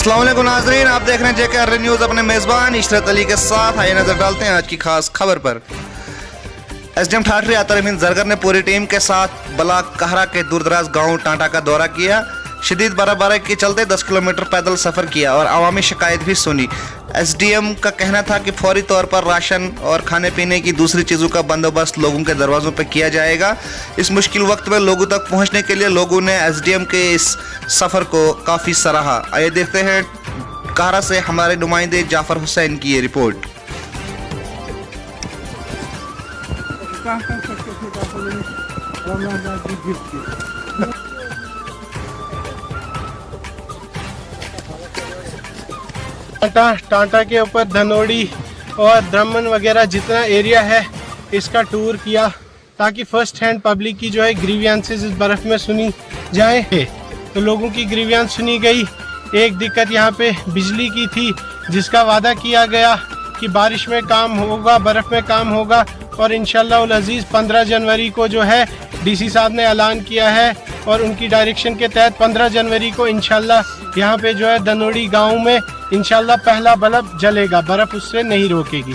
अस्सलाम वालेकुम नाज़रीन, आप देख रहे हैं JKR न्यूज़ अपने मेज़बान इशरत अली के साथ। आइए नजर डालते हैं आज की खास खबर पर। SDM ठाठरी अतर अमीन जरगर ने पूरी टीम के साथ ब्लॉक कहरा के दूरदराज गांव टांटा का दौरा किया। शदीद बर्फबारी के चलते 10 किलोमीटर पैदल सफ़र किया और अवामी शिकायत भी सुनी। SDM का कहना था कि फौरी तौर पर राशन और खाने पीने की दूसरी चीज़ों का बंदोबस्त लोगों के दरवाज़ों पर किया जाएगा। इस मुश्किल वक्त में लोगों तक पहुंचने के लिए लोगों ने SDM के इस सफ़र को काफ़ी सराहा। आइए देखते हैं कहरा से हमारे नुमाइंदे जाफर हुसैन की ये रिपोर्ट। टांटा के ऊपर धनोड़ी और द्रमन वगैरह जितना एरिया है इसका टूर किया ताकि फर्स्ट हैंड पब्लिक की जो है ग्रीवियंसेस इस बर्फ़ में सुनी जाए। तो लोगों की ग्रीवियंस सुनी गई। एक दिक्कत यहाँ पे बिजली की थी जिसका वादा किया गया कि बारिश में काम होगा, बर्फ़ में काम होगा और इंशाअल्लाह उल अज़ीज़ 15 जनवरी को जो है DC साहब ने ऐलान किया है और उनकी डायरेक्शन के तहत 15 जनवरी को इंशाअल्लाह यहाँ पे जो है धनोड़ी गाँव में इंशाअल्लाह पहला बल्ब जलेगा, बर्फ़ उससे नहीं रोकेगी।